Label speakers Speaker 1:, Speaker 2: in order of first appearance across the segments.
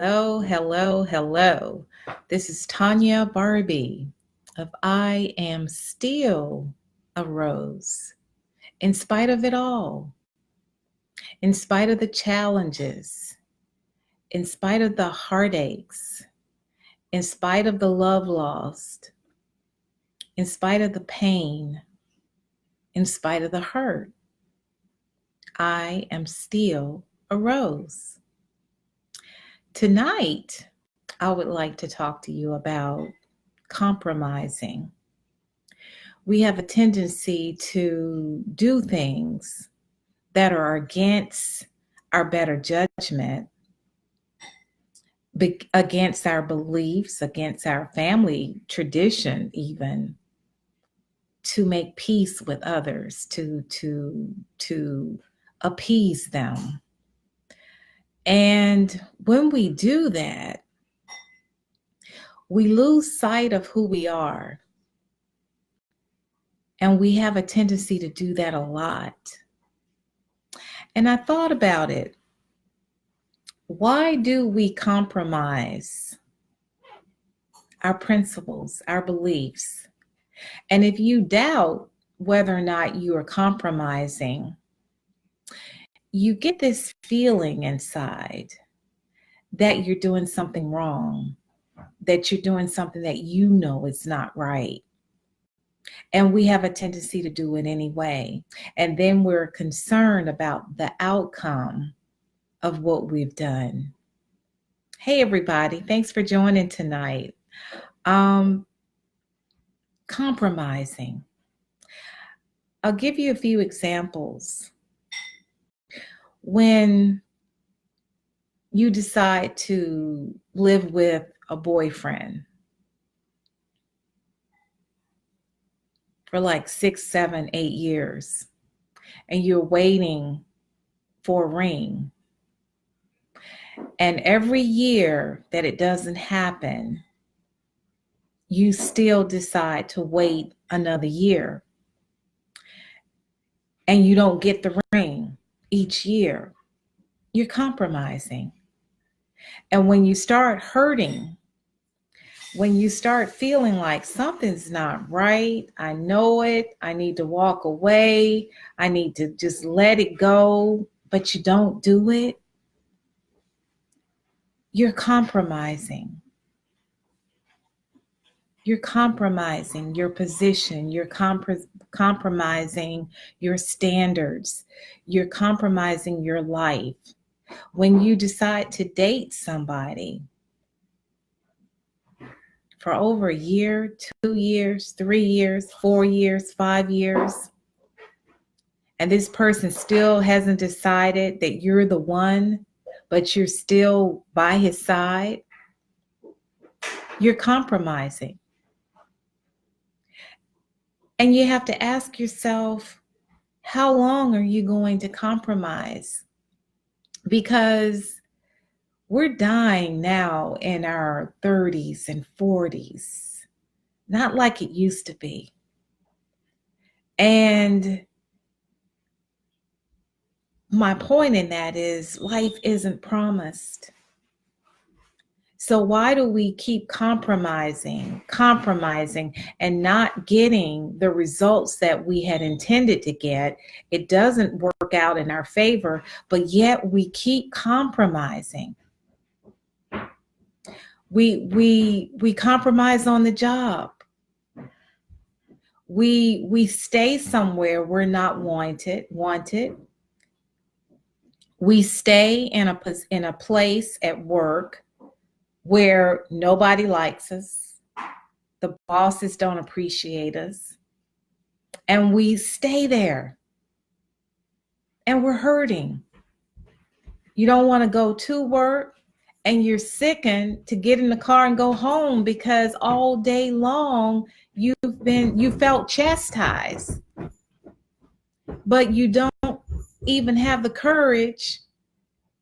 Speaker 1: Hello. This is Tanya Barbie of I Am Still a Rose. In spite of it all, in spite of the challenges, in spite of the heartaches, in spite of the love lost, in spite of the pain, in spite of the hurt, I am still a rose. Tonight, I would like to talk to you about compromising. We have a tendency to do things that are against our better judgment, against our beliefs, against our family tradition, even to make peace with others, to appease them. And when we do that, we lose sight of who we are. And we have a tendency to do that a lot. And I thought about it. Why do we compromise our principles, our beliefs? And if you doubt whether or not you are compromising, you get this feeling inside that you're doing something wrong, that you're doing something that you know is not right. And we have a tendency to do it anyway. And then we're concerned about the outcome of what we've done. Hey, everybody. Thanks for joining tonight. Compromising. I'll give you a few examples. When you decide to live with a boyfriend for like 6, 7, 8 years, and you're waiting for a ring. And every year that it doesn't happen, you still decide to wait another year. And you don't get the ring each year. You're compromising. And when you start hurting, when you start feeling like something's not right, I know it, I need to walk away, I need to just let it go, but you don't do it, you're compromising. You're compromising your position, you're compromising your standards, you're compromising your life. When you decide to date somebody for over a year, 2 years, 3 years, 4 years, 5 years, and this person still hasn't decided that you're the one, but you're still by his side, you're compromising. And you have to ask yourself, how long are you going to compromise? Because we're dying now in our 30s and 40s, not like it used to be. And my point in that is life isn't promised. So why do we keep compromising, and not getting the results that we had intended to get? It doesn't work out in our favor, but yet we keep compromising. We compromise on the job. We stay somewhere we're not wanted. We stay in a place at work where nobody likes us, the bosses don't appreciate us, and we stay there, and we're hurting. You don't want to go to work, and you're sickened to get in the car and go home because all day long you felt chastised, but you don't even have the courage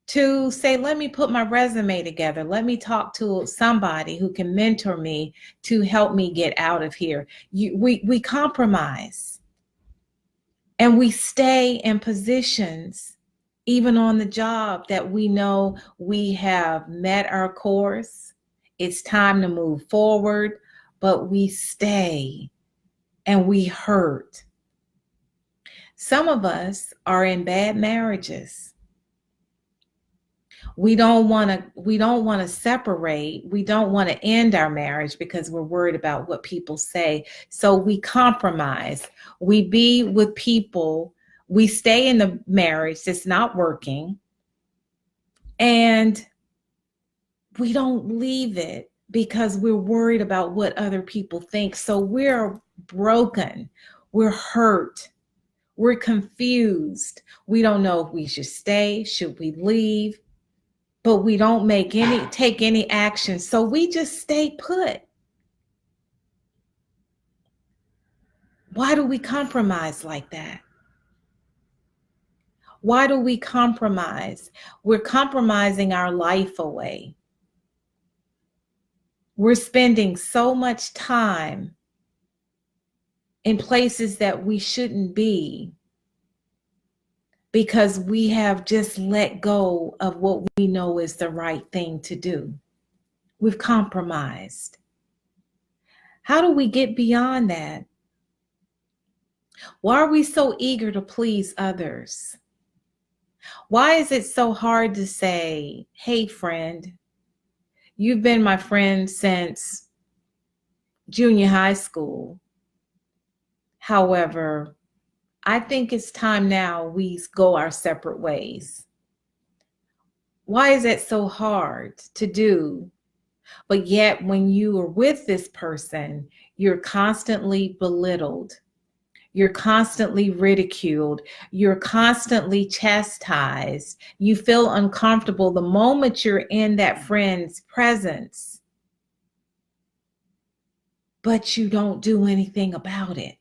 Speaker 1: to say, let me put my resume together. Let me talk to somebody who can mentor me to help me get out of here. We compromise, and we stay in positions Even on the job that we know we have met our course, it's time to move forward, but we stay and we hurt. Some of us are in bad marriages. We don't want to separate. We don't want to end our marriage because we're worried about what people say. So we compromise. We be with people. We stay in the marriage that's not working, and we don't leave it because we're worried about what other people think. So we're broken. We're hurt. We're confused. We don't know if we should stay, should we leave, but we don't take any action. So we just stay put. Why do we compromise like that? Why do we compromise? We're compromising our life away. We're spending so much time in places that we shouldn't be because we have just let go of what we know is the right thing to do. We've compromised. How do we get beyond that? Why are we so eager to please others? Why is it so hard to say, hey, friend, you've been my friend since junior high school. However, I think it's time now we go our separate ways. Why is it so hard to do? But yet when you are with this person, you're constantly belittled. You're constantly ridiculed. You're constantly chastised. You feel uncomfortable the moment you're in that friend's presence, but you don't do anything about it.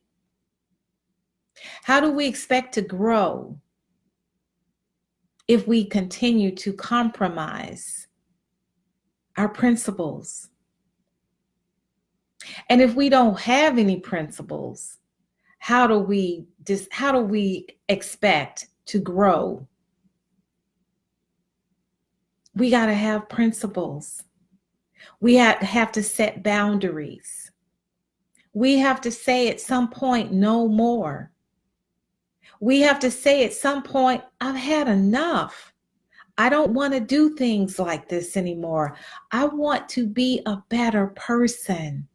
Speaker 1: How do we expect to grow if we continue to compromise our principles? And if we don't have any principles, how do we expect to grow? We got to have principles. We have to set boundaries. We have to say at some point, no more. We have to say at some point, I've had enough. I don't want to do things like this anymore. I want to be a better person.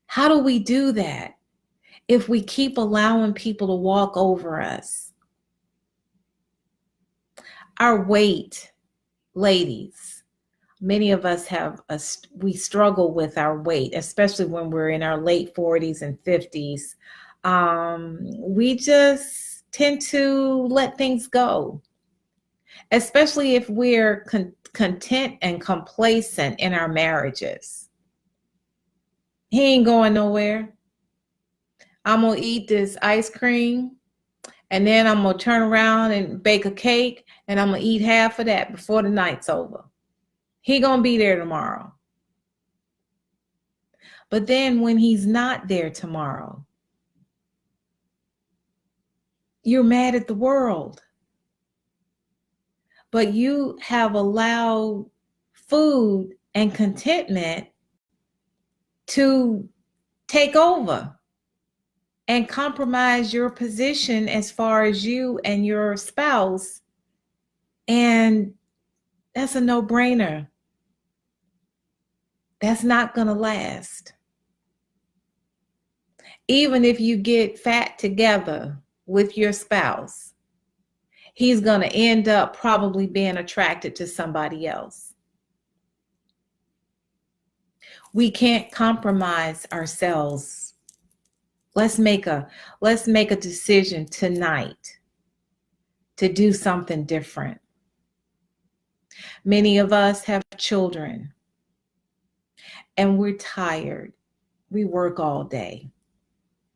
Speaker 1: How do we do that if we keep allowing people to walk over us? Our weight, ladies, many of us we struggle with our weight, especially when we're in our late 40s and 50s. We just tend to let things go, especially if we're content and complacent in our marriages. He ain't going nowhere. I'm going to eat this ice cream, and then I'm going to turn around and bake a cake, and I'm going to eat half of that before the night's over. He going to be there tomorrow. But then when he's not there tomorrow, you're mad at the world. But you have allowed food and contentment to take over and compromise your position as far as you and your spouse. And that's a no-brainer. That's not going to last. Even if you get fat together with your spouse, he's going to end up probably being attracted to somebody else. We can't compromise ourselves. Let's make a decision tonight to do something different. Many of us have children and we're tired. We work all day.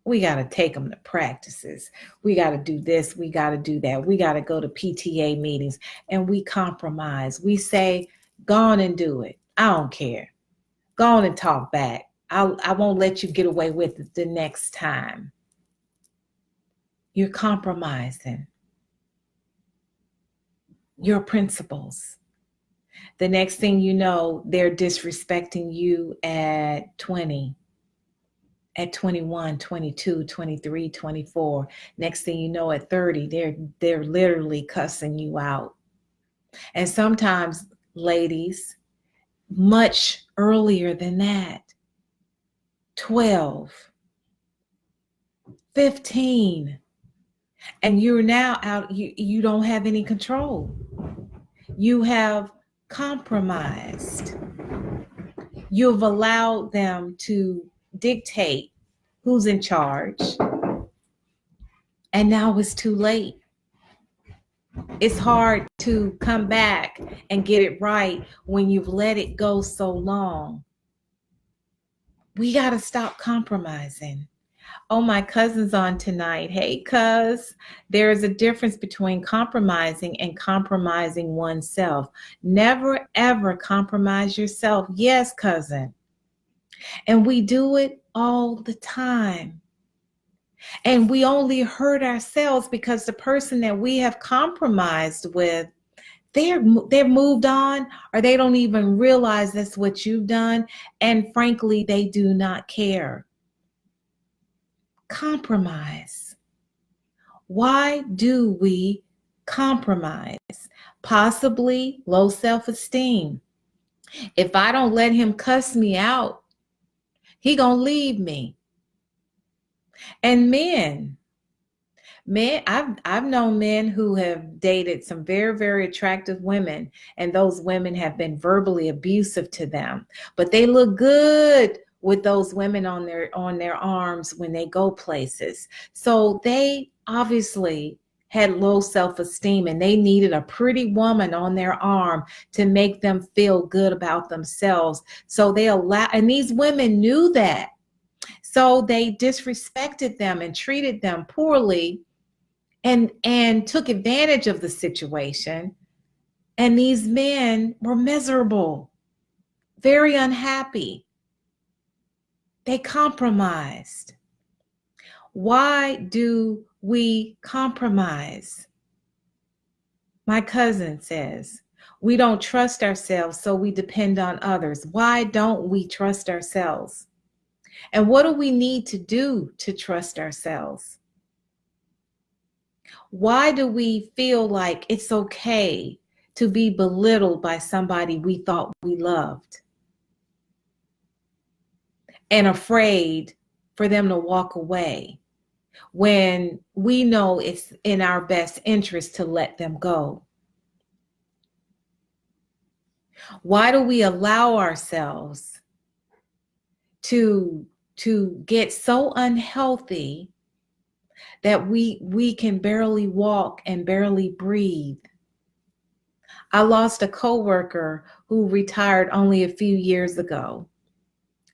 Speaker 1: We got to take them to practices. We got to do this. We got to do that. We got to go to PTA meetings, and we compromise. We say, go on and do it. I don't care. Go on and talk back. I won't let you get away with it the next time. You're compromising. your principles. The next thing you know, they're disrespecting you at 20, at 21, 22, 23, 24. Next thing you know, at 30, they're literally cussing you out. And sometimes, ladies, much earlier than that, 12, 15, and you're now out, you don't have any control. You have compromised. You've allowed them to dictate who's in charge, and now it's too late. It's hard to come back and get it right when you've let it go so long. We got to stop compromising. Oh, my cousin's on tonight. Hey, cuz. There is a difference between compromising and compromising oneself. Never, ever compromise yourself. Yes, cousin. And we do it all the time. And we only hurt ourselves because the person that we have compromised with, they're moved on, or they don't even realize that's what you've done. And frankly, they do not care. Compromise. Why do we compromise? Possibly low self-esteem. If I don't let him cuss me out, he gonna leave me. And men, I've known men who have dated some very, very attractive women, and those women have been verbally abusive to them, but they look good with those women on their arms when they go places. So they obviously had low self-esteem, and they needed a pretty woman on their arm to make them feel good about themselves. So and these women knew that. So they disrespected them and treated them poorly, and took advantage of the situation. And these men were miserable, very unhappy. They compromised. Why do we compromise? My cousin says, we don't trust ourselves, so we depend on others. Why don't we trust ourselves? And what do we need to do to trust ourselves? Why do we feel like it's okay to be belittled by somebody we thought we loved, and afraid for them to walk away when we know it's in our best interest to let them go? Why do we allow ourselves to get so unhealthy that we can barely walk and barely breathe? I lost a coworker who retired only a few years ago.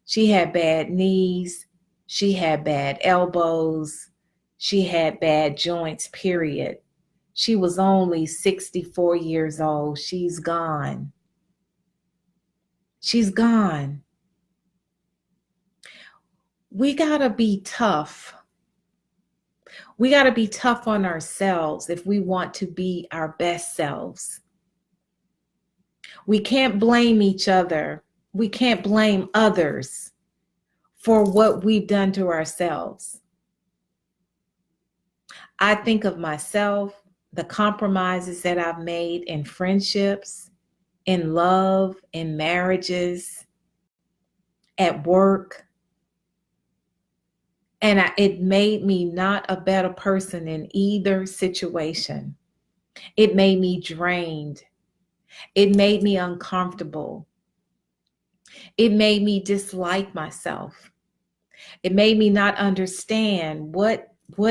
Speaker 1: She had bad knees, she had bad elbows, she had bad joints, period. She was only 64 years old. She's gone. She's gone. We gotta be tough. We gotta be tough on ourselves if we want to be our best selves. We can't blame each other. We can't blame others for what we've done to ourselves. I think of myself, the compromises that I've made in friendships, in love, in marriages, at work. And it made me not a better person in either situation. It made me drained. It made me uncomfortable. It made me dislike myself. It made me not understand what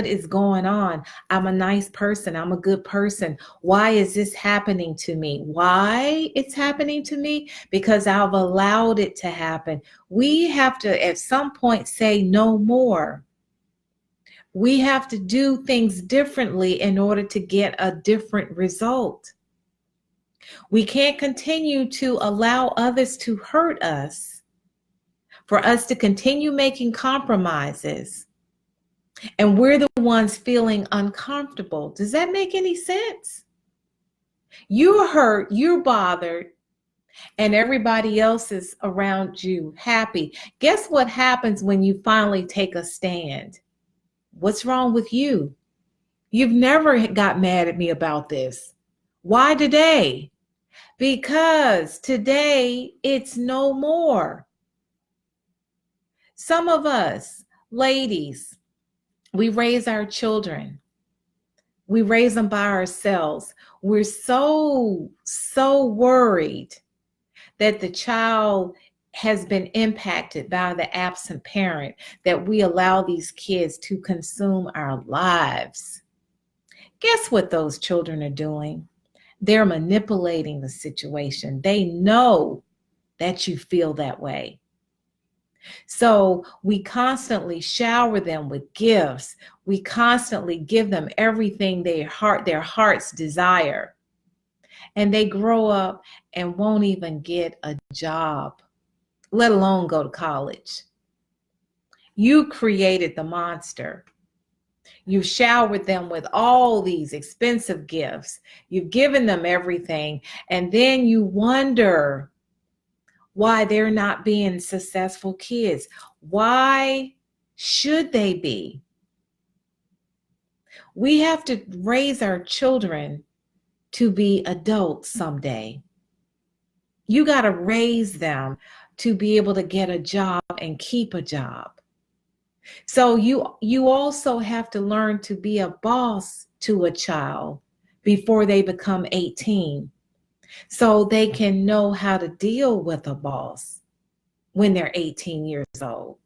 Speaker 1: is going on. I'm a nice person. I'm a good person. Why is this happening to me? Why it's happening to me? Because I've allowed it to happen. We have to, at some point, say no more. We have to do things differently in order to get a different result. We can't continue to allow others to hurt us, for us to continue making compromises, and we're the ones feeling uncomfortable. Does that make any sense? You're hurt, you're bothered, and everybody else is around you happy. Guess what happens when you finally take a stand? What's wrong with you? You've never got mad at me about this. Why today? Because today it's no more. Some of us, ladies, we raise our children. We raise them by ourselves. We're so worried that the child has been impacted by the absent parent that we allow these kids to consume our lives. Guess what those children are doing? They're manipulating the situation. They know that you feel that way. So we constantly shower them with gifts. We constantly give them everything their hearts desire. And they grow up and won't even get a job, let alone go to college. You created the monster. You showered them with all these expensive gifts. You've given them everything. And then you wonder why they're not being successful kids. Why should they be? We have to raise our children to be adults someday. You got to raise them to be able to get a job and keep a job. So you also have to learn to be a boss to a child before they become 18, so they can know how to deal with a boss when they're 18 years old.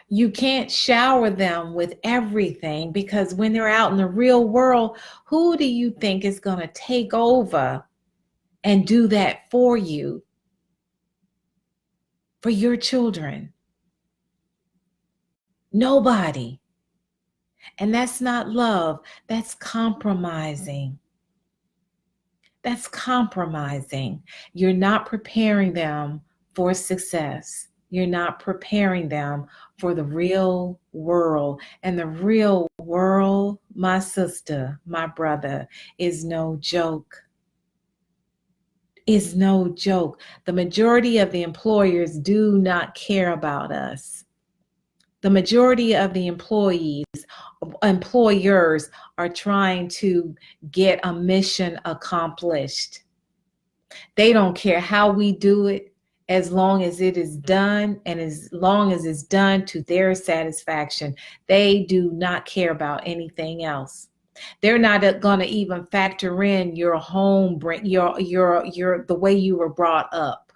Speaker 1: You can't shower them with everything, because when they're out in the real world, who do you think is going to take over and do that for you, for your children? Nobody. And that's not love. That's compromising. That's compromising. You're not preparing them for success. You're not preparing them for the real world. And the real world, my sister, my brother, is no joke. Is no joke. The majority of the employers do not care about us. The majority of the employers are trying to get a mission accomplished. They don't care how we do it, as long as it is done, and as long as it's done to their satisfaction. They do not care about anything else. They're not going to even factor in your home, the way you were brought up.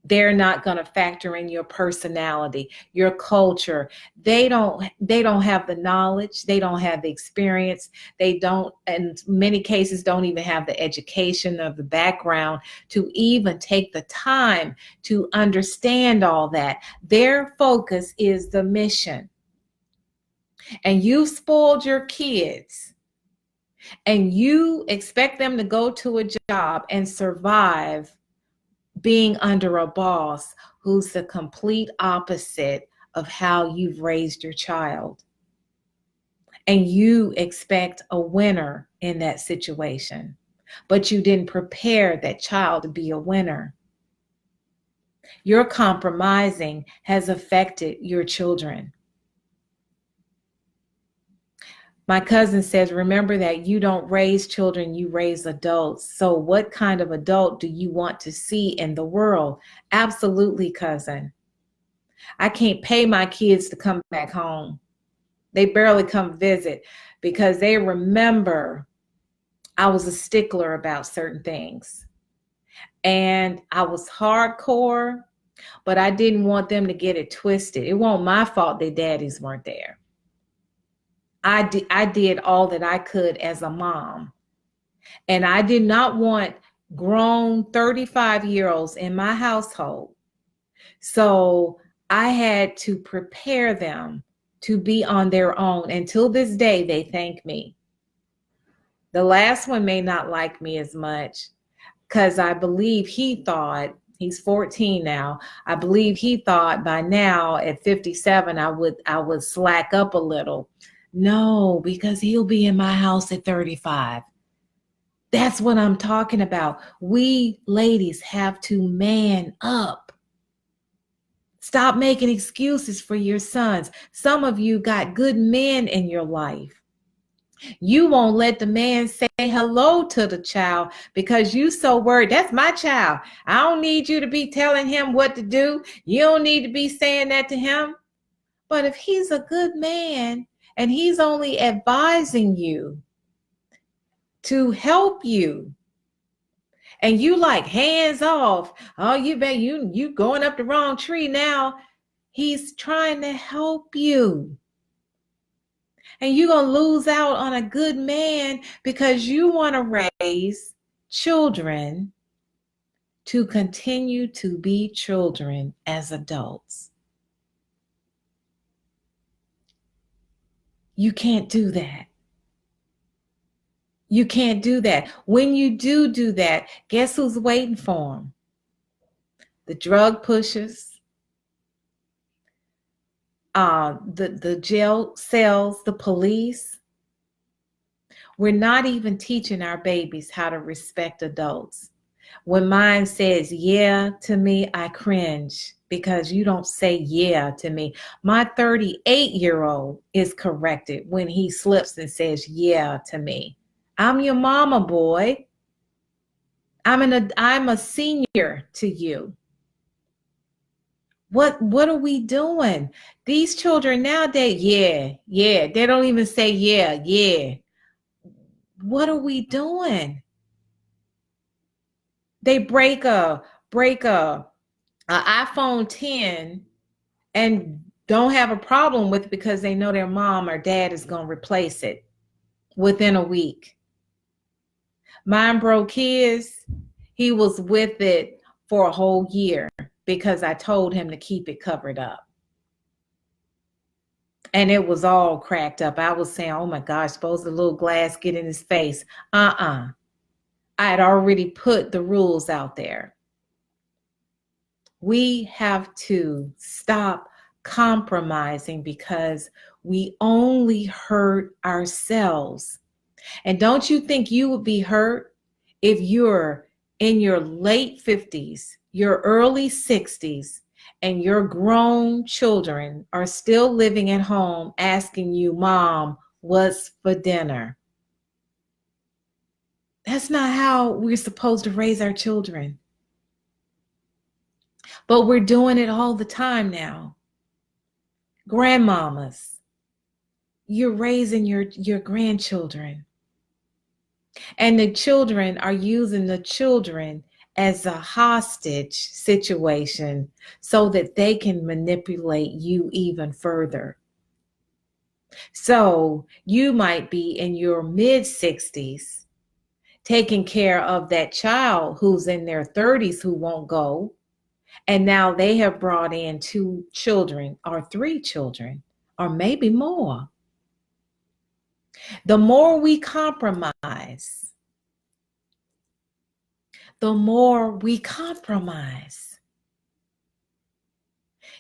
Speaker 1: They're not going to factor in your personality, your culture. They don't have the knowledge. They don't have the experience. They don't, in many cases, don't even have the education or the background to even take the time to understand all that. Their focus is the mission. And you spoiled your kids, and you expect them to go to a job and survive being under a boss who's the complete opposite of how you've raised your child. And you expect a winner in that situation, but you didn't prepare that child to be a winner. Your compromising has affected your children. My cousin says, remember that you don't raise children, you raise adults. So what kind of adult do you want to see in the world? Absolutely, cousin. I can't pay my kids to come back home. They barely come visit because they remember I was a stickler about certain things. And I was hardcore, but I didn't want them to get it twisted. It wasn't my fault their daddies weren't there. I did all that I could as a mom. And I did not want grown 35-year-olds in my household. So I had to prepare them to be on their own. Until this day, they thank me. The last one may not like me as much, because I believe he thought, he's 14 now, I believe he thought by now at 57 I would slack up a little. No, because he'll be in my house at 35. That's what I'm talking about. We ladies have to man up. Stop making excuses for your sons. Some of you got good men in your life. You won't let the man say hello to the child because you so worried. That's my child. I don't need you to be telling him what to do. You don't need to be saying that to him. But if he's a good man and he's only advising you to help you, and you like hands off, oh, you bet you going up the wrong tree now. He's trying to help you. And you're going to lose out on a good man because you want to raise children to continue to be children as adults. You can't do that. You can't do that. When you do that, guess who's waiting for them? The drug pushers, the jail cells, the police. We're not even teaching our babies how to respect adults. When mine says yeah to me, I cringe because you don't say yeah to me. My 38-year-old is corrected when he slips and says yeah to me. I'm your mama, boy. I'm a senior to you. What are we doing? These children nowadays, yeah. They don't even say yeah. What are we doing? They break a iPhone 10 and don't have a problem with it because they know their mom or dad is going to replace it within a week. Mine broke his. He was with it for a whole year because I told him to keep it covered up. And it was all cracked up. I was saying, oh my gosh, suppose the little glass get in his face. I had already put the rules out there. We have to stop compromising because we only hurt ourselves. And don't you think you would be hurt if you're in your late 50s, your early 60s, and your grown children are still living at home asking you, Mom, what's for dinner? That's not how we're supposed to raise our children. But we're doing it all the time now. Grandmamas, you're raising your grandchildren. And the children are using the children as a hostage situation so that they can manipulate you even further. So you might be in your mid-60s taking care of that child who's in their 30s who won't go. And now they have brought in 2 children or 3 children or maybe more. The more we compromise, the more we compromise.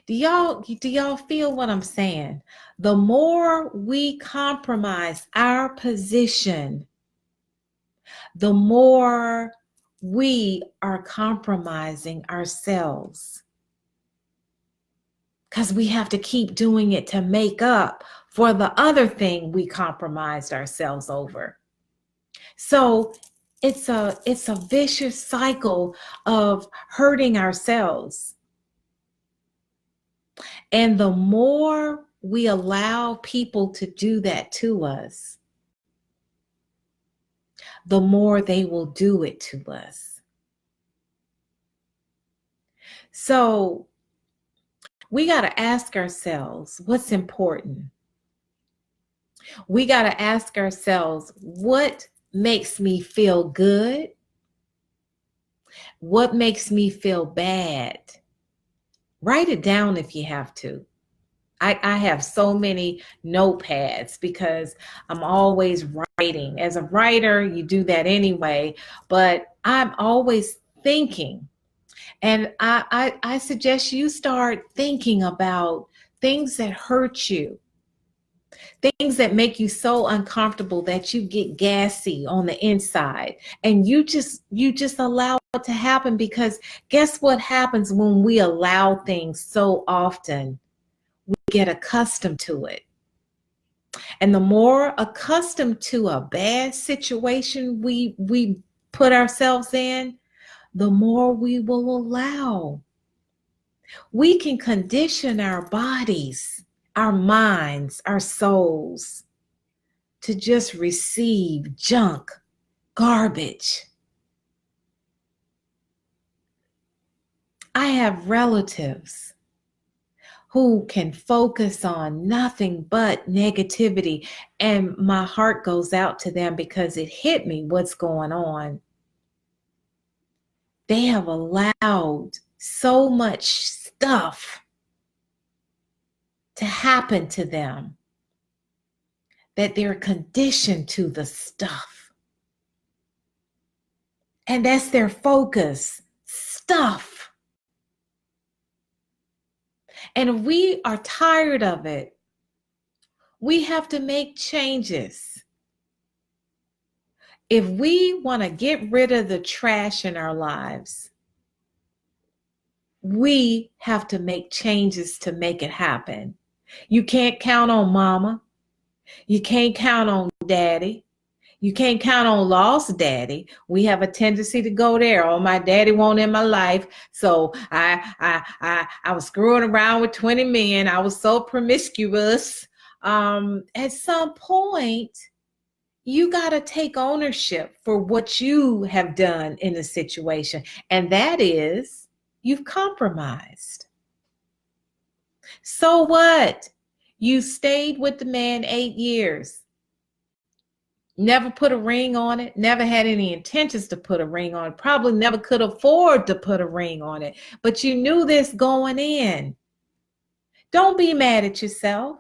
Speaker 1: Do y'all feel what I'm saying? The more we compromise our position, the more we are compromising ourselves. Because we have to keep doing it to make up for the other thing we compromised ourselves over. So it's a vicious cycle of hurting ourselves. And the more we allow people to do that to us, the more they will do it to us. So we got to ask ourselves what's important. We got to ask ourselves what makes me feel good? What makes me feel bad? Write it down if you have to. I have so many notepads because I'm always writing. As a writer, you do that anyway, but I'm always thinking. And I suggest you start thinking about things that hurt you. Things that make you so uncomfortable that you get gassy on the inside, and you just allow it to happen, because guess what happens when we allow things so often? We get accustomed to it. And the more accustomed to a bad situation we put ourselves in, the more we will allow. We can condition our bodies, our minds, our souls to just receive junk, garbage. I have relatives who can focus on nothing but negativity, and my heart goes out to them because it hit me what's going on. They have allowed so much stuff to happen to them that they're conditioned to the stuff. And that's their focus, stuff. And if we are tired of it, we have to make changes. If we want to get rid of the trash in our lives, we have to make changes to make it happen. You can't count on mama. You can't count on daddy. You can't count on lost daddy. We have a tendency to go there. Oh, my daddy won't in my life. So I was screwing around with 20 men. I was so promiscuous. At some point, you got to take ownership for what you have done in a situation. And that is, you've compromised. So what? You stayed with the man 8 years. Never put a ring on it, never had any intentions to put a ring on it, probably never could afford to put a ring on it, but you knew this going in. Don't be mad at yourself.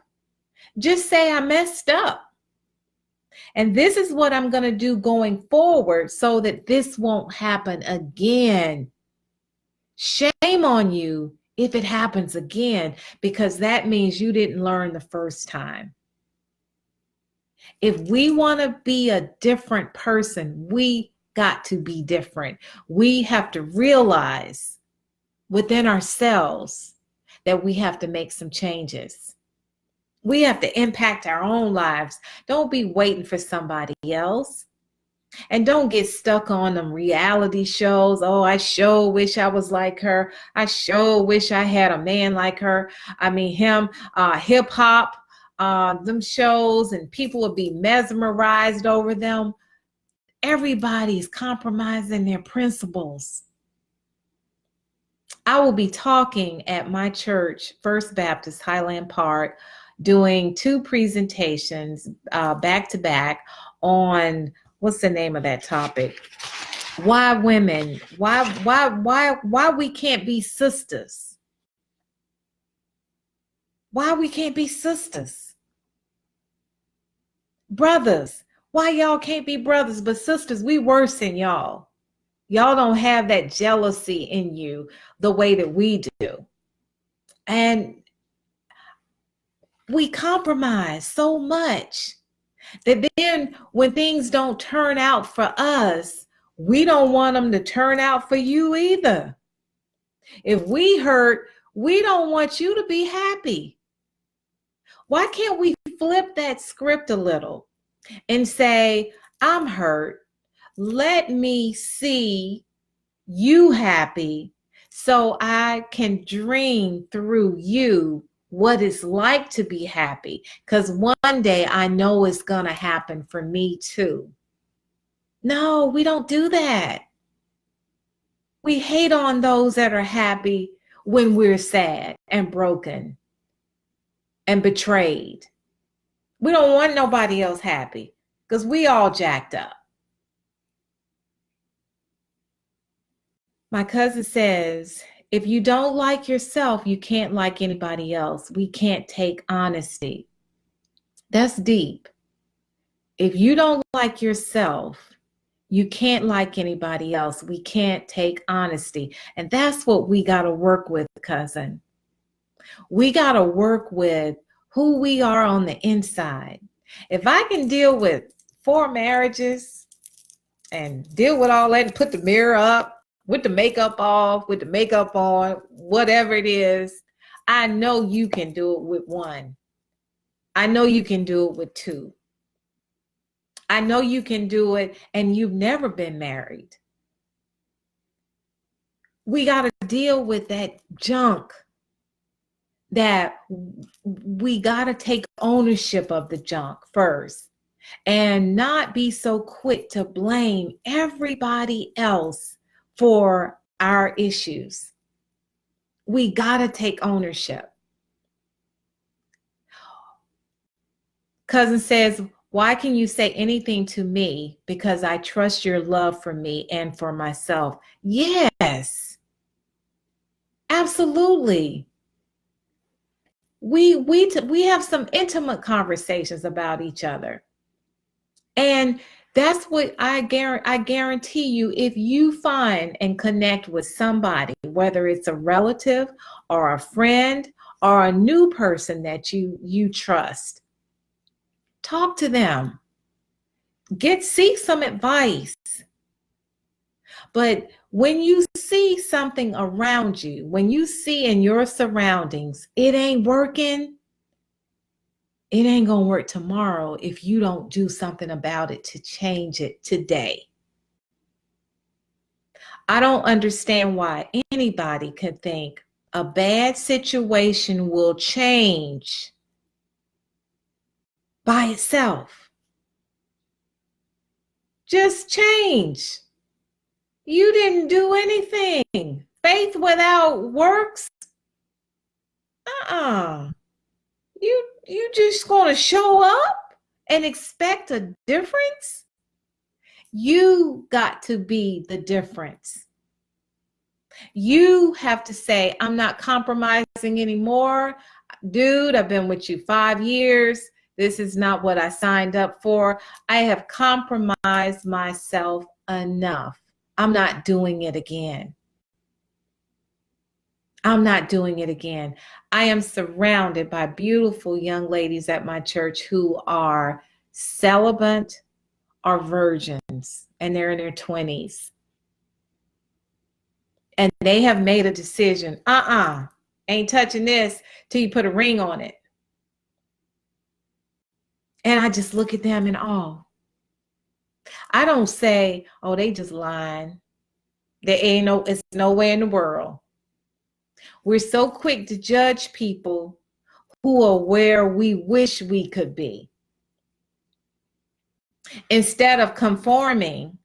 Speaker 1: Just say, I messed up. And this is what I'm going to do going forward so that this won't happen again. Shame on you if it happens again, because that means you didn't learn the first time. If we want to be a different person, we got to be different. We have to realize within ourselves that we have to make some changes. We have to impact our own lives. Don't be waiting for somebody else. And don't get stuck on them reality shows. Oh, I sure wish I was like her. I sure wish I had a man like her. I mean, him, hip hop. Them shows, and people will be mesmerized over them. Everybody's compromising their principles. I will be talking at my church, First Baptist Highland Park, doing 2 presentations back to back on, what's the name of that topic? Why women? Why we can't be sisters? Why we can't be sisters? Brothers, why y'all can't be brothers but sisters? We worse than y'all. Y'all don't have that jealousy in you the way that we do. And we compromise so much that then when things don't turn out for us, we don't want them to turn out for you either. If we hurt, we don't want you to be happy. Why can't we flip that script a little and say, I'm hurt. Let me see you happy so I can dream through you what it's like to be happy. Because one day I know it's going to happen for me too. No, we don't do that. We hate on those that are happy when we're sad and broken and betrayed. We don't want nobody else happy because we all jacked up. My cousin says, if you don't like yourself, you can't like anybody else. We can't take honesty. That's deep. If you don't like yourself, you can't like anybody else. We can't take honesty. And that's what we got to work with, cousin. We got to work with who we are on the inside. If I can deal with 4 marriages and deal with all that and put the mirror up, with the makeup off, with the makeup on, whatever it is, I know you can do it with 1. I know you can do it with 2. I know you can do it and you've never been married. We got to deal with that junk, that we got to take ownership of the junk first and not be so quick to blame everybody else for our issues. We got to take ownership. Cousin says, why can you say anything to me? Because I trust your love for me and for myself. Yes, absolutely. We have some intimate conversations about each other. And that's what I guarantee you, if you find and connect with somebody, whether it's a relative or a friend or a new person that you trust, talk to them. Seek some advice. But when you see something around you, when you see in your surroundings, it ain't working, it ain't gonna work tomorrow if you don't do something about it to change it today. I don't understand why anybody could think a bad situation will change by itself. Just change. You didn't do anything. Faith without works? You just gonna show up and expect a difference? You got to be the difference. You have to say, I'm not compromising anymore. Dude, I've been with you 5 years. This is not what I signed up for. I have compromised myself enough. I'm not doing it again. I'm not doing it again. I am surrounded by beautiful young ladies at my church who are celibate or virgins, and they're in their 20s. And they have made a decision. Ain't touching this till you put a ring on it. And I just look at them in awe. I don't say, oh, they just lying. It's nowhere in the world. We're so quick to judge people who are where we wish we could be, instead of conforming,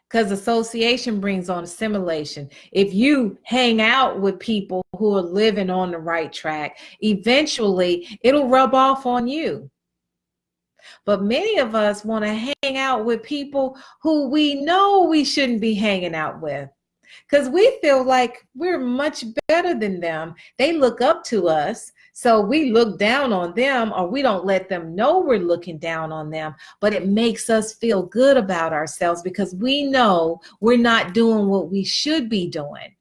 Speaker 1: because association brings on assimilation. If you hang out with people who are living on the right track, eventually it'll rub off on you. But many of us want to hang out with people who we know we shouldn't be hanging out with, because we feel like we're much better than them. They look up to us, so we look down on them, or we don't let them know we're looking down on them. But it makes us feel good about ourselves because we know we're not doing what we should be doing.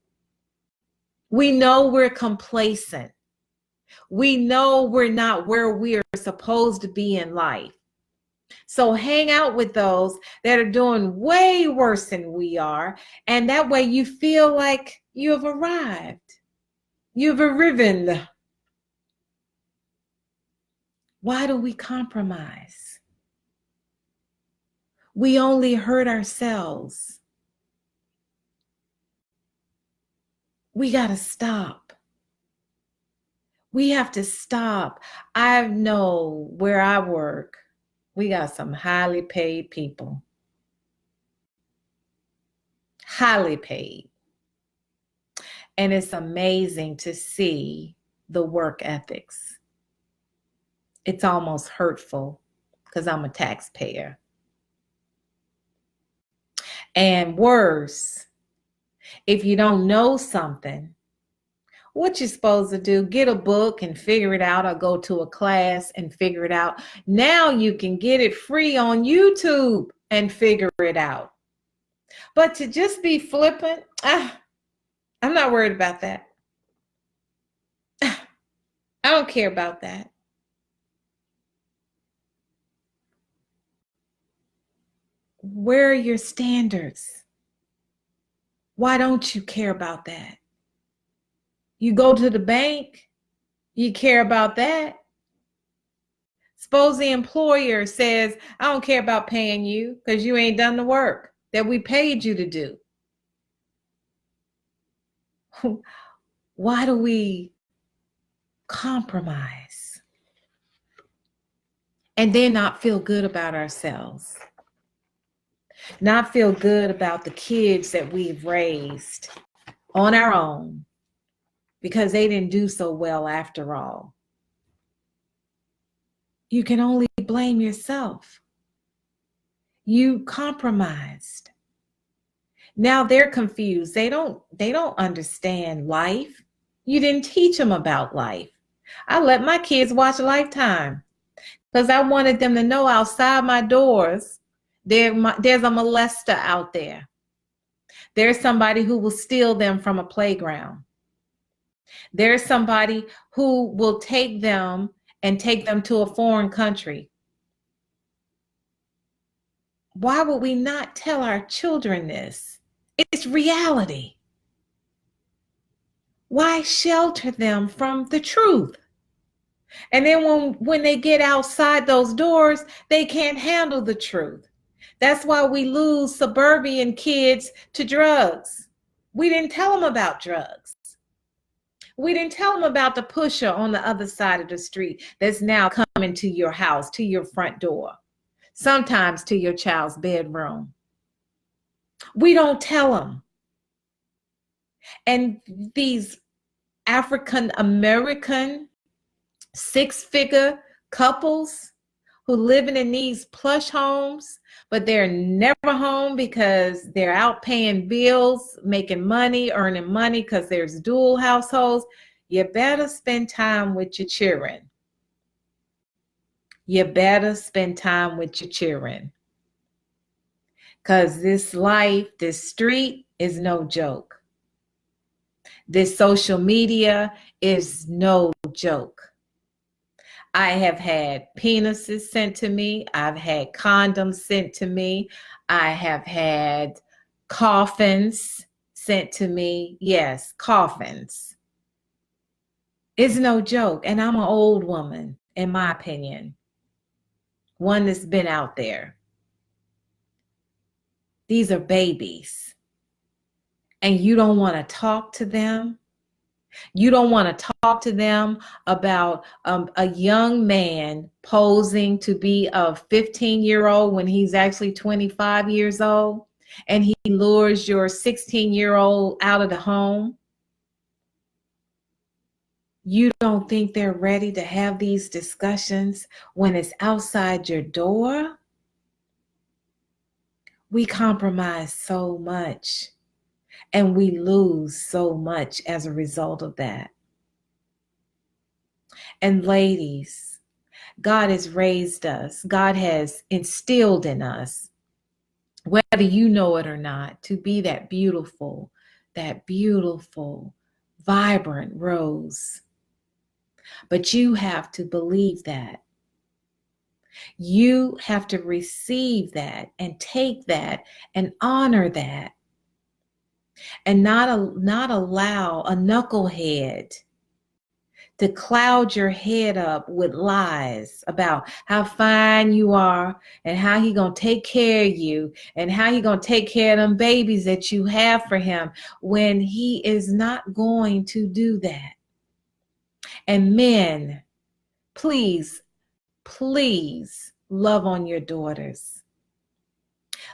Speaker 1: We know we're complacent. We know we're not where we are supposed to be in life. So hang out with those that are doing way worse than we are. And that way you feel like you have arrived. You've arrived. Why do we compromise? We only hurt ourselves. We got to stop. We have to stop. I know where I work, we got some highly paid people. Highly paid. And it's amazing to see the work ethics. It's almost hurtful because I'm a taxpayer. And worse, if you don't know something, what you're supposed to do, get a book and figure it out, or go to a class and figure it out. Now you can get it free on YouTube and figure it out. But to just be flippant, I'm not worried about that. I don't care about that. Where are your standards? Why don't you care about that? You go to the bank, you care about that. Suppose the employer says, I don't care about paying you because you ain't done the work that we paid you to do. Why do we compromise and then not feel good about ourselves? Not feel good about the kids that we've raised on our own because they didn't do so well after all. You can only blame yourself. You compromised. Now they're confused. They don't understand life. You didn't teach them about life. I let my kids watch Lifetime because I wanted them to know outside my doors there's a molester out there. There's somebody who will steal them from a playground. There's somebody who will take them and take them to a foreign country. Why would we not tell our children this? It's reality. Why shelter them from the truth? And then when they get outside those doors, they can't handle the truth. That's why we lose suburban kids to drugs. We didn't tell them about drugs. We didn't tell them about the pusher on the other side of the street that's now coming to your house, to your front door, sometimes to your child's bedroom. We don't tell them. And these African American six-figure couples who living in these plush homes, but they're never home because they're out paying bills, making money, earning money because there's dual households. You better spend time with your children. You better spend time with your children. Because this life, this street is no joke. This social media is no joke. I have had penises sent to me. I've had condoms sent to me. I have had coffins sent to me. Yes, coffins. It's no joke. And I'm an old woman, in my opinion. One that's been out there. These are babies. And you don't want to talk to them. You don't want to talk to them about a young man posing to be a 15-year-old when he's actually 25 years old, and he lures your 16-year-old out of the home. You don't think they're ready to have these discussions when it's outside your door? We compromise so much, and we lose so much as a result of that. And ladies, God has raised us. God has instilled in us, whether you know it or not, to be that beautiful, vibrant rose. But you have to believe that. You have to receive that and take that and honor that, and not allow a knucklehead to cloud your head up with lies about how fine you are and how he gonna take care of you and how he gonna take care of them babies that you have for him, when he is not going to do that. And men, please love on your daughters.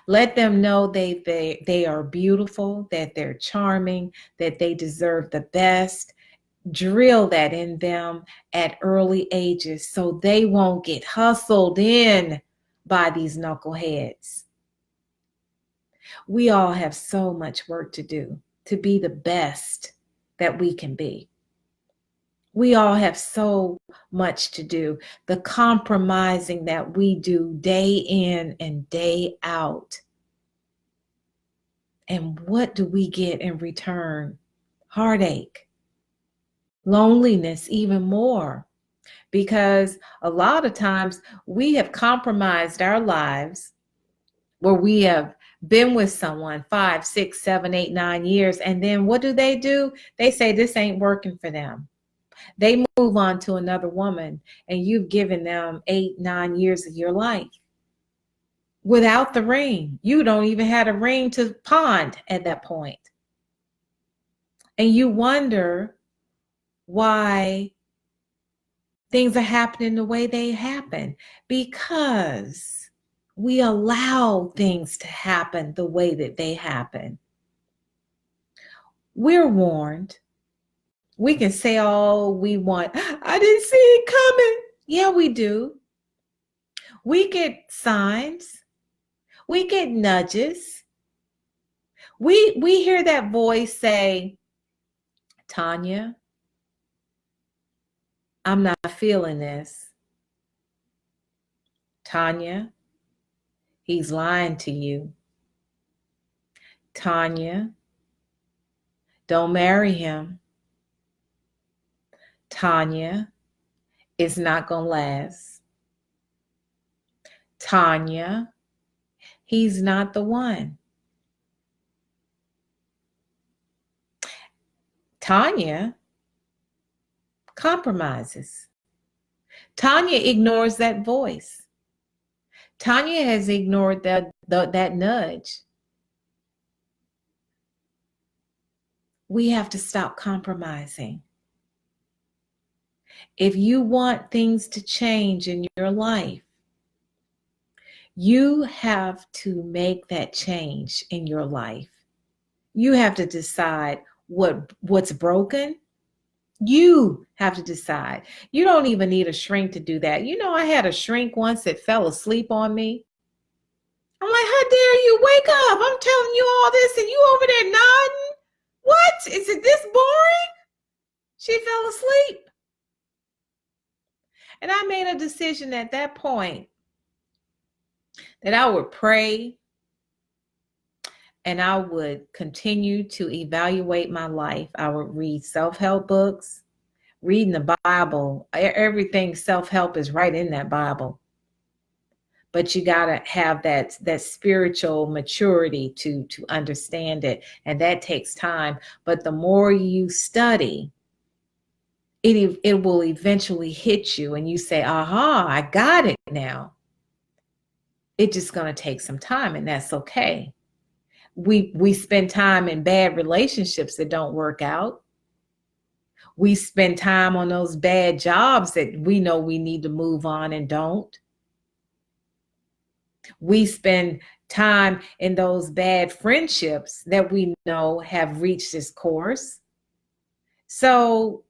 Speaker 1: Let them know they are beautiful, that they're charming, that they deserve the best. Drill that in them at early ages so they won't get hustled in by these knuckleheads. We all have so much work to do to be the best that we can be. We all have so much to do. The compromising that we do day in and day out. And what do we get in return? Heartache. loneliness even more, because a lot of times we have compromised our lives where we have been with someone 5, 6, 7, 8, 9 years. And then what do? They say this ain't working for them. They move on to another woman, and you've given them 8, 9 years of your life without the ring. You don't even have a ring to pawn at that point. And you wonder why things are happening the way they happen, because we allow things to happen the way that they happen. We're warned. We can say all we want. I didn't see it coming. Yeah, we do. We get signs. We get nudges. We hear that voice say, Tanya, I'm not feeling this. Tanya, he's lying to you. Tanya, don't marry him. Tanya, it's not going to last. Tanya, he's not the one. Tanya compromises. Tanya ignores that voice. Tanya has ignored that nudge. We have to stop compromising. If you want things to change in your life, you have to make that change in your life. You have to decide what's broken. You have to decide. You don't even need a shrink to do that. You know, I had a shrink once that fell asleep on me. I'm like, how dare you wake up? I'm telling you all this and you over there nodding. What? Is it this boring? She fell asleep. And I made a decision at that point that I would pray and I would continue to evaluate my life. I would read self-help books, reading the Bible. Everything self-help is right in that Bible. But you got to have that spiritual maturity to understand it. And that takes time. But the more you study, it will eventually hit you and you say, aha, I got it now. It's just going to take some time, and that's okay. We spend time in bad relationships that don't work out. We spend time on those bad jobs that we know we need to move on and don't. We spend time in those bad friendships that we know have reached its course. So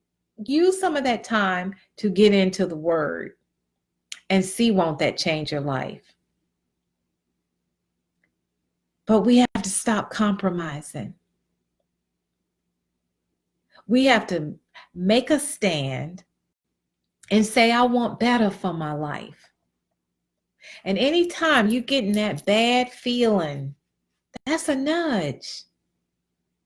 Speaker 1: use some of that time to get into the Word and see, won't that change your life? But we have to stop compromising. We have to make a stand and say, I want better for my life. And anytime you get in that bad feeling, that's a nudge.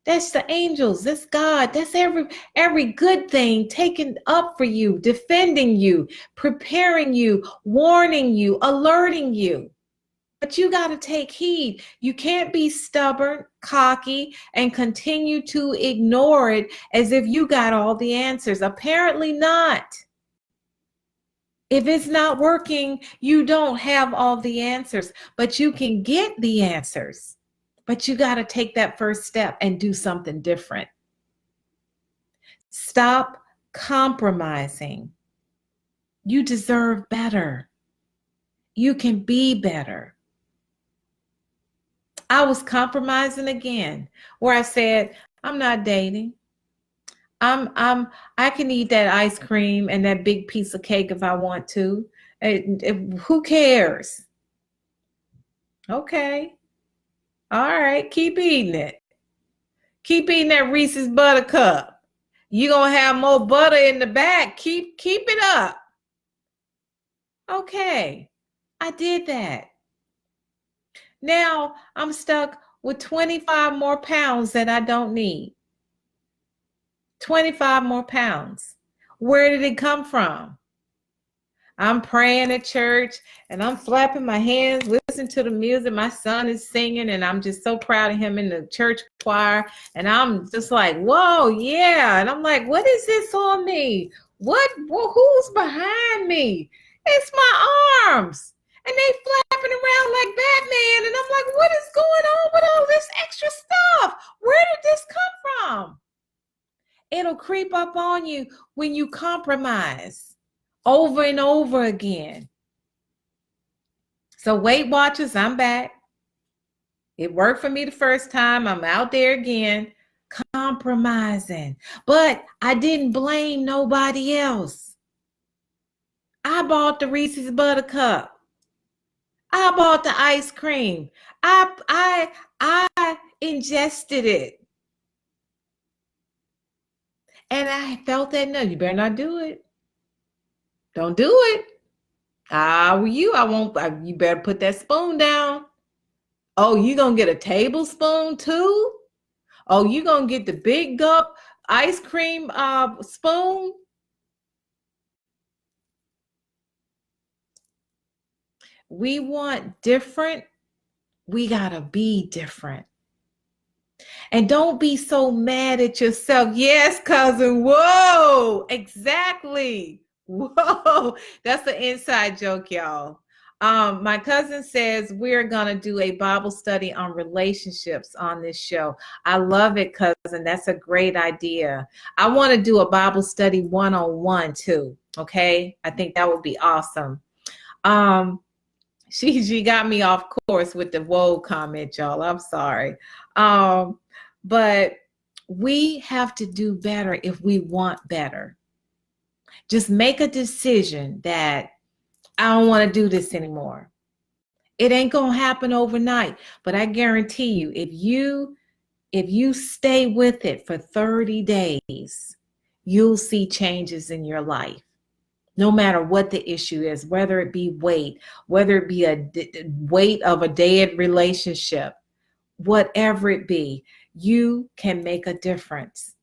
Speaker 1: That's the angels. That's God. That's every good thing taken up for you, defending you, preparing you, warning you, alerting you. But you got to take heed. You can't be stubborn, cocky, and continue to ignore it as if you got all the answers. Apparently not. If it's not working, you don't have all the answers, but you can get the answers. But you got to take that first step and do something different. Stop compromising. You deserve better. You can be better. I was compromising again, where I said, I'm not dating. I can eat that ice cream and that big piece of cake if I want to. Who cares? Okay. All right, keep eating it. Keep eating that Reese's Buttercup. You're going to have more butter in the back. Keep it up. Okay, I did that. Now I'm stuck with 25 more pounds that I don't need. 25 more pounds. Where did it come from? I'm praying at church and I'm flapping my hands, listening to the music. My son is singing and I'm just so proud of him in the church choir. And I'm just like, whoa, yeah. And I'm like, what is this on me? Who's behind me? It's my arms. And they flapping around like Batman. And I'm like, what is going on with all this extra stuff? Where did this come from? It'll creep up on you when you compromise over and over again. So Weight Watchers, I'm back. It worked for me the first time. I'm out there again, compromising. But I didn't blame nobody else. I bought the Reese's Buttercup. I bought the ice cream. I ingested it. And I felt that, no, you better not do it. Don't do it. You, I won't, you better put that spoon down. Oh, you gonna get a tablespoon too? Oh, you gonna get the big gulp ice cream spoon? We want different. We gotta be different. And don't be so mad at yourself. Yes, cousin. Whoa, exactly. Whoa, that's an inside joke, y'all. My cousin says we're gonna do a Bible study on relationships on this show. I love it, cousin. That's a great idea. I want to do a Bible study one-on-one too. Okay, I think that would be awesome. She got me off course with the whoa comment, y'all. I'm sorry. But we have to do better if we want better. Just make a decision that I don't want to do this anymore. It ain't going to happen overnight, but I guarantee you, if you stay with it for 30 days, you'll see changes in your life. No matter what the issue is, whether it be weight, whether it be a weight of a dead relationship, whatever it be, you can make a difference.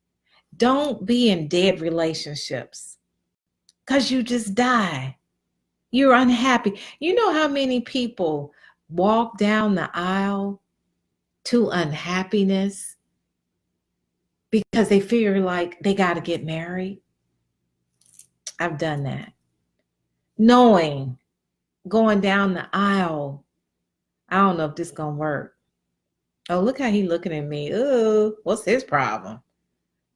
Speaker 1: Don't be in dead relationships because you just die. You're unhappy. You know how many people walk down the aisle to unhappiness because they feel like they got to get married? I've done that. Knowing going down the aisle, I don't know if this is going to work. Oh, look how he looking at me. Ooh, what's his problem?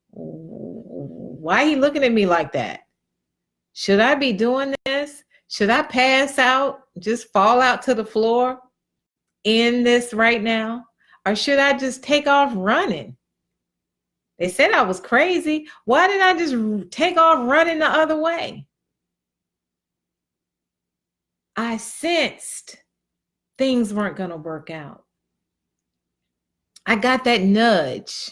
Speaker 1: Why he looking at me like that? Should I be doing this? Should I pass out, just fall out to the floor in this right now? Or should I just take off running? They said I was crazy. Why did I just take off running the other way? I sensed things weren't going to work out. I got that nudge.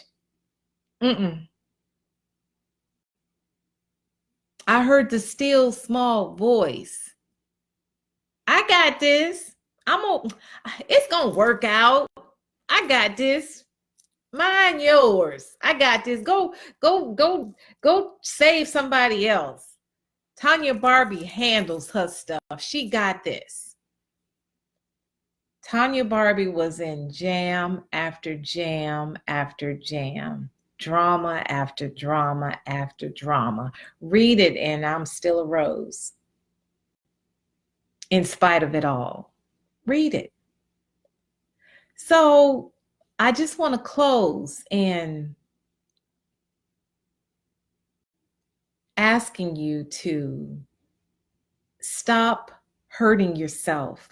Speaker 1: I heard the still small voice. I got this. It's going to work out. I got this. Mind yours. I got this. Go save somebody else. Tanya Barbie handles her stuff. She got this. Tanya Barbie was in jam after jam after jam, drama after drama after drama. Read it and I'm still a rose. In spite of it all. Read it. So I just want to close in asking you to stop hurting yourself.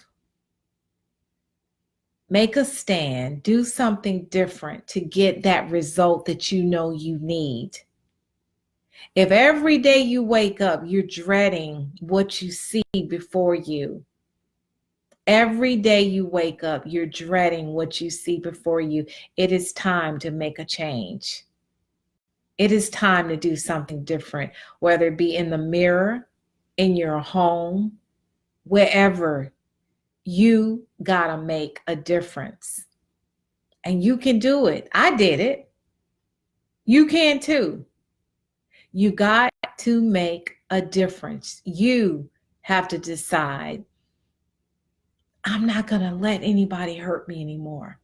Speaker 1: Make a stand, do something different to get that result that you know you need. If every day you wake up, you're dreading what you see before you, every day you wake up, you're dreading what you see before you, it is time to make a change. It is time to do something different, whether it be in the mirror, in your home, wherever. You gotta make a difference. And you can do it. I did it. You can too. You got to make a difference. You have to decide, I'm not going to let anybody hurt me anymore.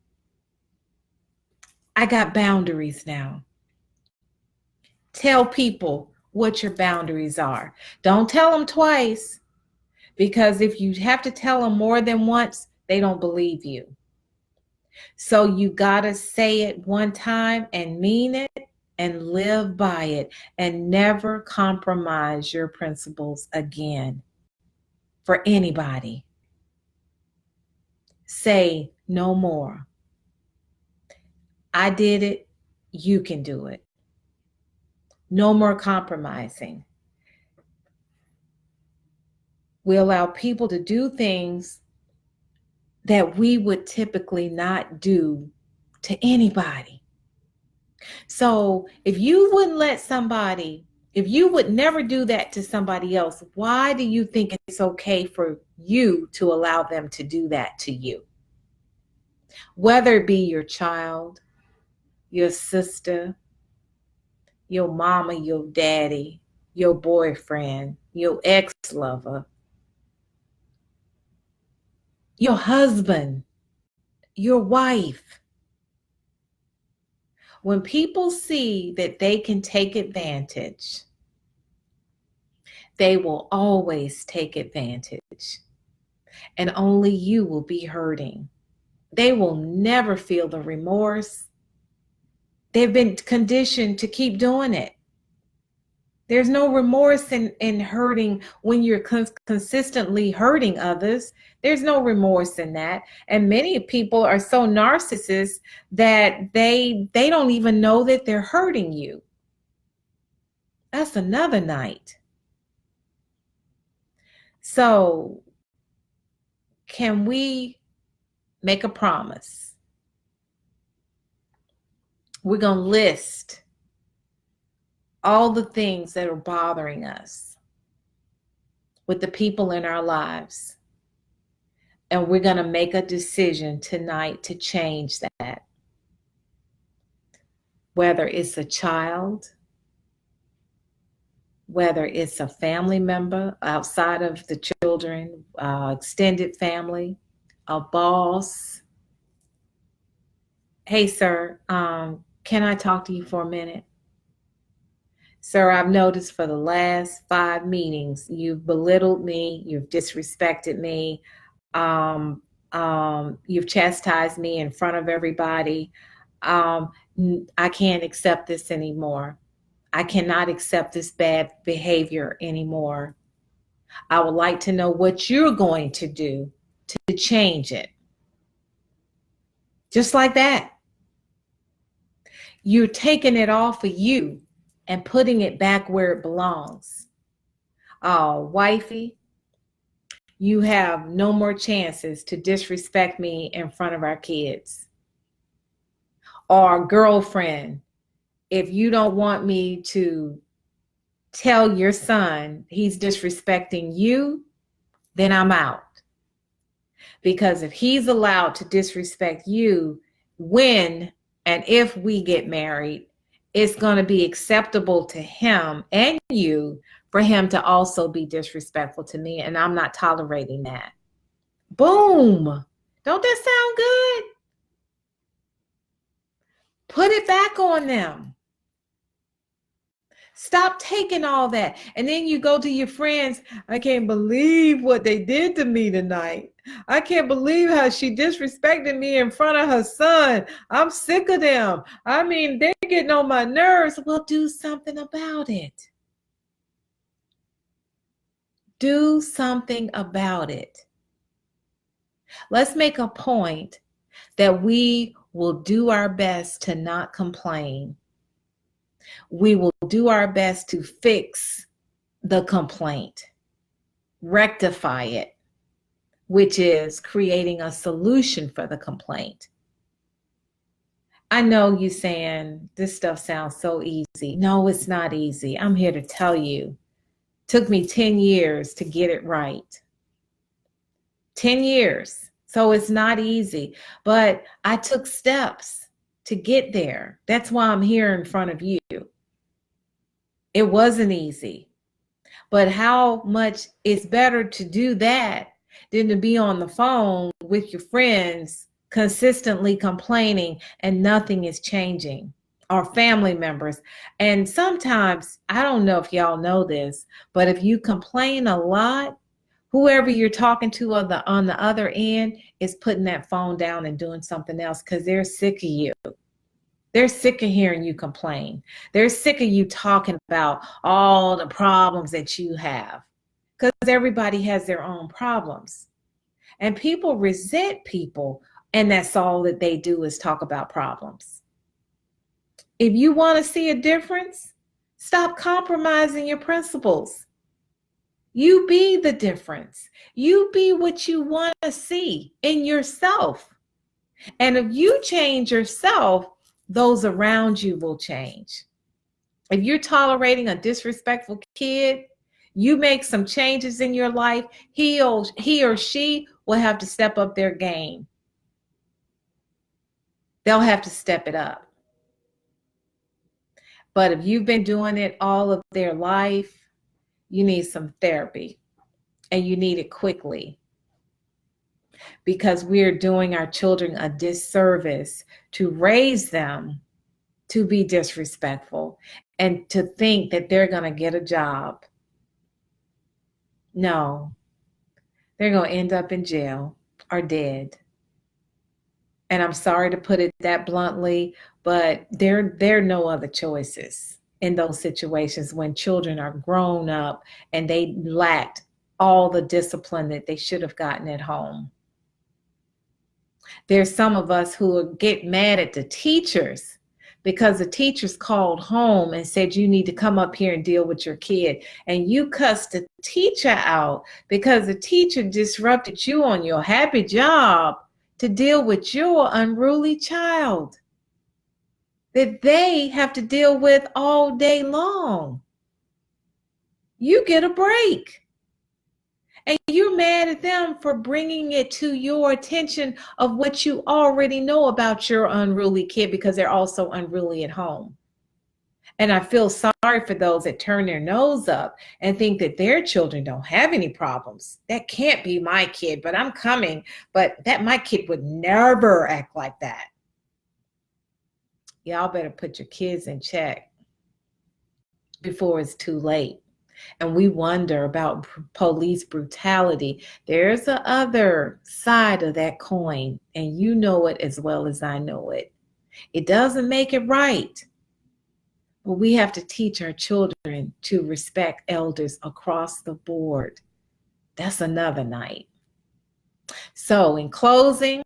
Speaker 1: I got boundaries now. Tell people what your boundaries are. Don't tell them twice, because if you have to tell them more than once, they don't believe you. So you got to say it one time and mean it and live by it and never compromise your principles again for anybody. Say no more. I did it. You can do it. No more compromising. We allow people to do things that we would typically not do to anybody. So if you wouldn't let somebody, if you would never do that to somebody else, why do you think it's okay for you to allow them to do that to you? Whether it be your child, your sister, your mama, your daddy, your boyfriend, your ex-lover, your husband, your wife. When people see that they can take advantage, they will always take advantage, and only you will be hurting. They will never feel the remorse. They've been conditioned to keep doing it. There's no remorse in hurting when you're consistently hurting others. There's no remorse in that. And many people are so narcissists that they don't even know that they're hurting you. That's another night. So can we make a promise? We're going to list all the things that are bothering us with the people in our lives. And we're going to make a decision tonight to change that. Whether it's a child, whether it's a family member outside of the children, extended family, a boss. Hey, sir, can I talk to you for a minute? Sir, I've noticed for the last 5 meetings, you've belittled me, you've disrespected me, you've chastised me in front of everybody. I can't accept this anymore. I cannot accept this bad behavior anymore. I would like to know what you're going to do to change it. Just like that. You're taking it off of you and putting it back where it belongs. Oh, wifey, you have no more chances to disrespect me in front of our kids. Or girlfriend, if you don't want me to tell your son he's disrespecting you, then I'm out. Because if he's allowed to disrespect you when and if we get married, it's going to be acceptable to him and you for him to also be disrespectful to me, and I'm not tolerating that. Boom. Don't that sound good? Put it back on them. Stop taking all that. And then you go to your friends. I can't believe what they did to me tonight. I can't believe how she disrespected me in front of her son. I'm sick of them. I mean, they're getting on my nerves. Well, do something about it. Do something about it. Let's make a point that we will do our best to not complain. We will do our best to fix the complaint, rectify it, which is creating a solution for the complaint. I know you saying this stuff sounds so easy. No, it's not easy. I'm here to tell you, it took me 10 years to get it right. 10 years. So it's not easy, but I took steps to get there. That's why I'm here in front of you. It wasn't easy. But how much it's better to do that than to be on the phone with your friends consistently complaining and nothing is changing, or family members. And sometimes, I don't know if y'all know this, but if you complain a lot, whoever you're talking to on the other end is putting that phone down and doing something else because they're sick of you. They're sick of hearing you complain. They're sick of you talking about all the problems that you have, because everybody has their own problems. And people resent people, and that's all that they do is talk about problems. If you want to see a difference, stop compromising your principles. You be the difference. You be what you want to see in yourself. And if you change yourself, those around you will change. If you're tolerating a disrespectful kid, you make some changes in your life, he or she will have to step up their game. They'll have to step it up. But if you've been doing it all of their life, you need some therapy, and you need it quickly, because we're doing our children a disservice to raise them to be disrespectful and to think that they're going to get a job. No, they're going to end up in jail or dead. And I'm sorry to put it that bluntly, but there are no other choices in those situations when children are grown up and they lacked all the discipline that they should have gotten at home. There's some of us who get mad at the teachers because the teachers called home and said, you need to come up here and deal with your kid. And you cussed the teacher out because the teacher disrupted you on your happy job to deal with your unruly child that they have to deal with all day long. You get a break. And you're mad at them for bringing it to your attention of what you already know about your unruly kid, because they're also unruly at home. And I feel sorry for those that turn their nose up and think that their children don't have any problems. That can't be my kid, but I'm coming. But that my kid would never act like that. Y'all better put your kids in check before it's too late. And we wonder about police brutality. There's a other side of that coin, and you know it as well as I know it. It doesn't make it right. But we have to teach our children to respect elders across the board. That's another night. So in closing,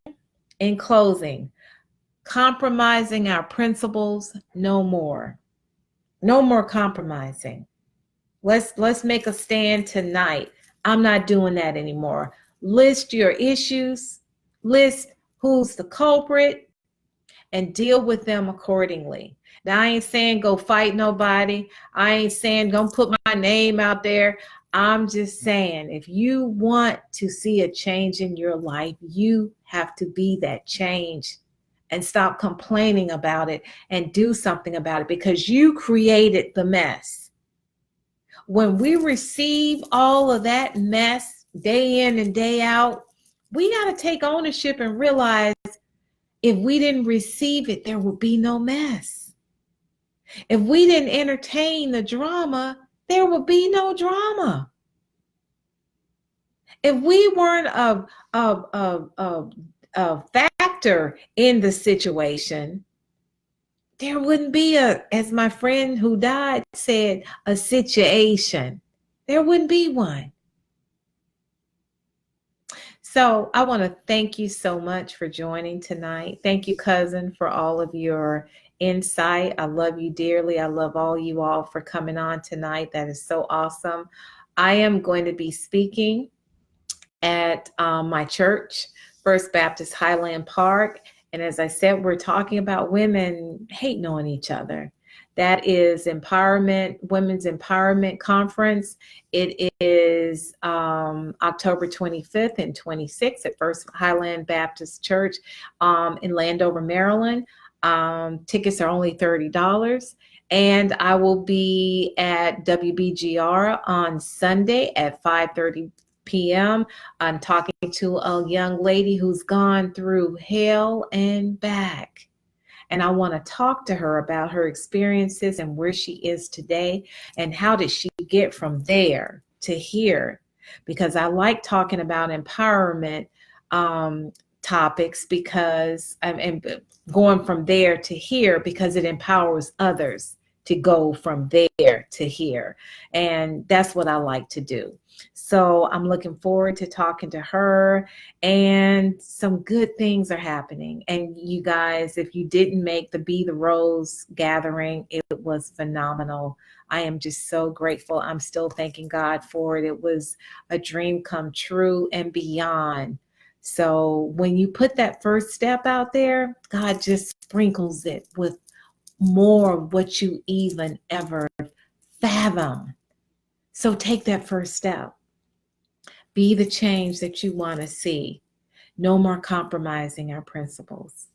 Speaker 1: compromising our principles, no more. No more compromising. Let's make a stand tonight. I'm not doing that anymore. List your issues, list who's the culprit, and deal with them accordingly. Now, I ain't saying go fight nobody. I ain't saying don't put my name out there. I'm just saying, if you want to see a change in your life, you have to be that change and stop complaining about it and do something about it, because you created the mess. When we receive all of that mess day in and day out, we got to take ownership and realize if we didn't receive it, there would be no mess. If we didn't entertain the drama, there would be no drama. If we weren't a factor in the situation, there wouldn't be as my friend who died said, a situation. There wouldn't be one. So I want to thank you so much for joining tonight. Thank you, cousin, for all of your insight. I love you dearly. I love all you all for coming on tonight. That is so awesome. I am going to be speaking at my church, First Baptist Highland Park. And as I said, we're talking about women hating on each other. That is Women's Empowerment Conference. It is October 25th and 26th at First Highland Baptist Church in Landover, Maryland. Tickets are only $30. And I will be at WBGR on Sunday at 5:30 p.m. I'm talking to a young lady who's gone through hell and back. And I want to talk to her about her experiences and where she is today and how did she get from there to here. Because I like talking about empowerment topics because and going from there to here because it empowers others to go from there to here. And that's what I like to do. So I'm looking forward to talking to her, and some good things are happening. And you guys, if you didn't make the Be the Rose gathering, it was phenomenal. I am just so grateful. I'm still thanking God for it. It was a dream come true and beyond. So when you put that first step out there, God just sprinkles it with more of what you even ever fathom. So take that first step. Be the change that you want to see. No more compromising our principles.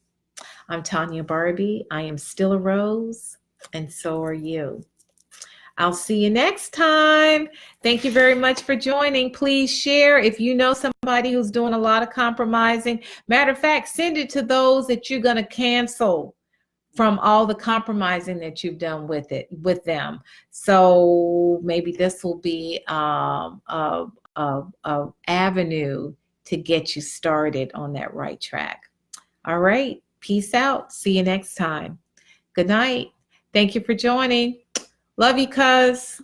Speaker 1: I'm Tanya Barbie. I am still a rose, and so are you. I'll see you next time. Thank you very much for joining. Please share if you know somebody who's doing a lot of compromising. Matter of fact, send it to those that you're going to cancel from all the compromising that you've done with them. So maybe this will be a avenue to get you started on that right track. All right. Peace out. See you next time. Good night. Thank you for joining. Love you, cuz.